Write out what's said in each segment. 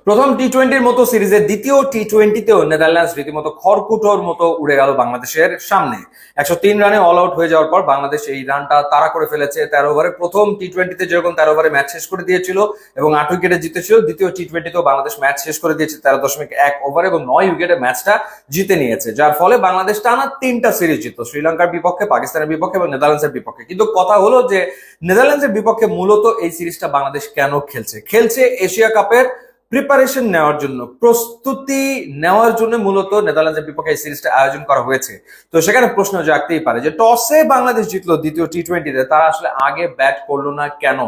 প্রথম টি-20-র মতো সিরিজের দ্বিতীয় টি-20তেও নেদারল্যান্ডস রীতিমতো খড়কুটোর মতো উড়ে গেল বাংলাদেশের সামনে। 103 রানে অল আউট হয়ে যাওয়ার পর বাংলাদেশ এই রানটা তাড়া করে ফেলেছে 13 ওভারে। প্রথম টি-20তে যেরকম 13 ওভারে ম্যাচ শেষ করে দিয়েছিল এবং 8 উইকেটে জিতেছিল, দ্বিতীয় টি-20তেও বাংলাদেশ ম্যাচ শেষ করে দিয়েছে 13.1 ওভার এবং 9 উইকেটে ম্যাচটা জিতে নিয়েছে, যার ফলে বাংলাদেশ টানা 3টা সিরিজ জিতল, শ্রীলঙ্কার বিপক্ষে, পাকিস্তানের বিপক্ষে এবং নেদারল্যান্ডসের বিপক্ষে। কিন্তু কথা হলো যে নেদারল্যান্ডসের বিপক্ষে মূলত এই সিরিজটা বাংলাদেশ কেন খেলছে এশিয়া কাপের প্রিপারেশন নেওয়ার জন্য, প্রস্তুতি নেওয়ার জন্য মূলত নেদারল্যান্ডসের বিপক্ষে এই সিরিজটা আয়োজন করা হয়েছে। তো সেখানে প্রশ্ন জাগতেই পারে যে টসে বাংলাদেশ জিতলো দ্বিতীয় টি-20তে, তারা আসলে আগে ব্যাট করলো না কেন?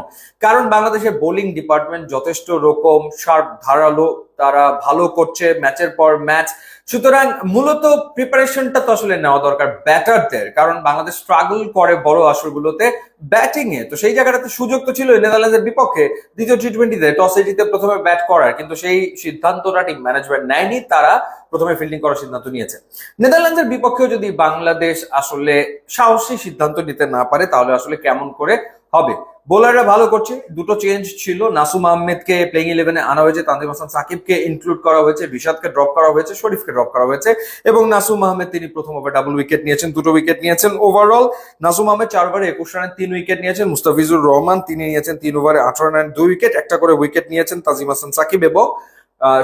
কারণ বাংলাদেশের বোলিং ডিপার্টমেন্ট যথেষ্ট রকম শার্প, ধারালো, তারা ভালো করছে ম্যাচের পর ম্যাচ। সুতরাং মূলত প্রিপারেশনটা তো আসলে নেওয়া দরকার ব্যাটারদের, কারণ বাংলাদেশ স্ট্রাগল করে বড় আসরগুলোতে ব্যাটিং এ। তো সেই জায়গাটাতে সুযোগ তো ছিল নেদারল্যান্ডসের বিপক্ষে দ্বিতীয় টি-20তে টসে জিতে প্রথমে ব্যাট করার, কিন্তু সেই সিদ্ধান্তটা টিম ম্যানেজমেন্ট নেয়নি, তারা প্রথমে ফিল্ডিং করার সিদ্ধান্ত নিয়েছে। নেদারল্যান্ডসের বিপক্ষেও যদি বাংলাদেশ আসলে সাহসী সিদ্ধান্ত নিতে না পারে তাহলে আসলে কেমন করে হবে? বোলাররা ভালো করছে, দুটো চেঞ্জ ছিল, নাসুম আহমেদকে প্লেইং 11-এ আনা হয়েছে, তানজিম হাসান সাকিবকে ইনক্লুড করা হয়েছে, রিশাদকে ড্রপ করা হয়েছে, শরীফকে ড্রপ করা হয়েছে এবং নাসুম আহমেদ তিনি প্রথম ওভার ডাবল উইকেট নিয়েছেন, দুটো উইকেট নিয়েছেন। ওভারঅল নাসুম আহমেদ 4 ওভারে 21 রানে 3 উইকেট নিয়েছেন, মুস্তাফিজুর রহমান তিনি নিয়েছেন 3 ওভারে 18 রানে 2 উইকেট, একটা করে উইকেট নিয়েছেন তানজিম হাসান সাকিব এবং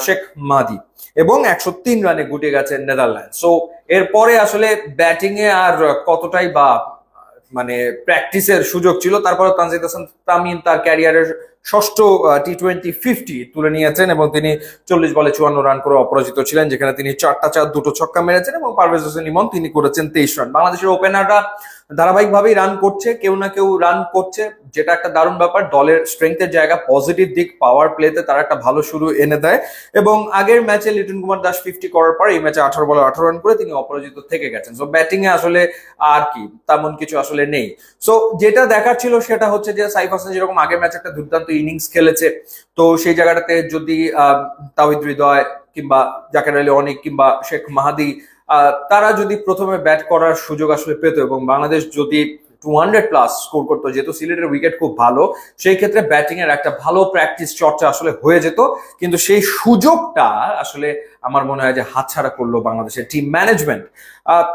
শেখ মাহদি, এবং 103 রানে গুটিয়ে গেছেন নেদারল্যান্ড। সো এরপরে আসলে ব্যাটিং এ আর কতটাই বা মানে প্র্যাকটিসের সুযোগ ছিল। তারপরে তানজিদ হাসান তামিম তার ক্যারিয়ারের ষষ্ঠ টি-20 তুলে নিয়েছেন এবং তিনি 40 বলে 54 রান করে অপরাজিত ছিলেন, যেখানে তিনি 4টা চার, 2টো ছক্কা মেরেছেন এবং পারভেজ হোসেন ইমন তিনি করেছেন 23 রান। বাংলাদেশের ওপেনাররা ধারাবাহিকভাবেই রান করছে, কেউ না কেউ রান করছে, যেটা একটা দারুণ ব্যাপার। দলের স্ট্রেংথের জায়গা, পজিটিভ দিক, পাওয়ার প্লেতে তারা একটা ভালো শুরু এনে দেয় এবং আগের ম্যাচে লিটন কুমার দাস 50 করার পর এই ম্যাচে 18 বলে 18 রান করে তিনি অপরাজিত থেকে গেছেন। সো ব্যাটিং এ আসলে আর কি তেমন কিছু আসলে নেই। সো যেটা দেখার ছিল সেটা হচ্ছে যে সাইফ হাসান যেরকম আগের ম্যাচে একটা দুর্দান্ত ইনিংস খেলেছে, তো সেই জায়গাটাতে যদি তাওহিদ হৃদয় কিংবা জাকের আলী অনিক কিংবা শেখ মাহাদি তারা যদি প্রথমে ব্যাট করার সুযোগ আসলে পেত এবং বাংলাদেশ যদি 200+ স্কোর করতো, যেহেতু সিলেটের উইকেট খুব ভালো, সেই ক্ষেত্রে ব্যাটিং এর একটা ভালো প্র্যাকটিস চর্চা আসলে হয়ে যেত। কিন্তু সেই সুযোগটা আসলে আমার মনে হয় যে হাতছাড়া করলো বাংলাদেশের টিম ম্যানেজমেন্ট।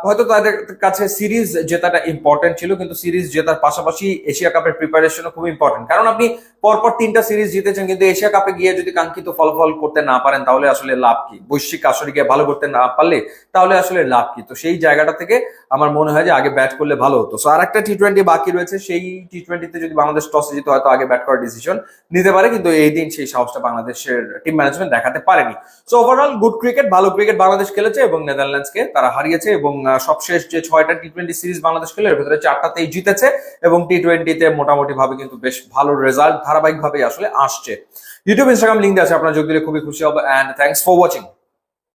হয়তো তাদের কাছে সিরিজ জেতাটা ইম্পর্টেন্ট ছিল, কিন্তু সিরিজ জেতার পাশাপাশি এশিয়া কাপের প্রিপারেশনও খুব ইম্পর্টেন্ট। কারণ আপনি পরপর 3টা সিরিজ জিতেছেন, কিন্তু এশিয়া কাপে গিয়ে যদি কাঙ্ক্ষিত ফলাফল করতে না পারেন তাহলে আসলে লাভ কি? বৈশ্বিক আসরে গিয়ে ভালো করতে না পারলে তাহলে আসলে লাভ কি? তো সেই জায়গাটা থেকে আমার মনে হয় যে আগে ব্যাট করলে ভালো হতো। সো আর একটা টি-20 বাকি রয়েছে, সেই টি-20তে যদি বাংলাদেশ টসে জিতে হয়তো আগে ব্যাট করার ডিসিশন নিতে পারে, কিন্তু এই দিন সেই সাহসটা বাংলাদেশের টিম ম্যানেজমেন্ট দেখাতে পারেনি। সো ওভারঅল গুড ক্রিকেট, ভালো ক্রিকেট বাংলাদেশ খেলেছে এবং নেদারল্যান্ডসকে তারা হারিয়েছে এবং সবশেষ যে 6টা টি-20 সিরিজ বাংলাদেশ খেলে এর ভিতরে 4টাতেই জিতেছে এবং টি-20তে মোটামুটি ভাবে কিন্তু বেশ ভালো রেজাল্ট ধারাবাহিকভাবে আসলে আসছে। ইউটিউব, ইনস্টাগ্রাম লিঙ্ক আছে, আপনারা যোগ দিলে খুবই খুশি হবে। And thanks for watching.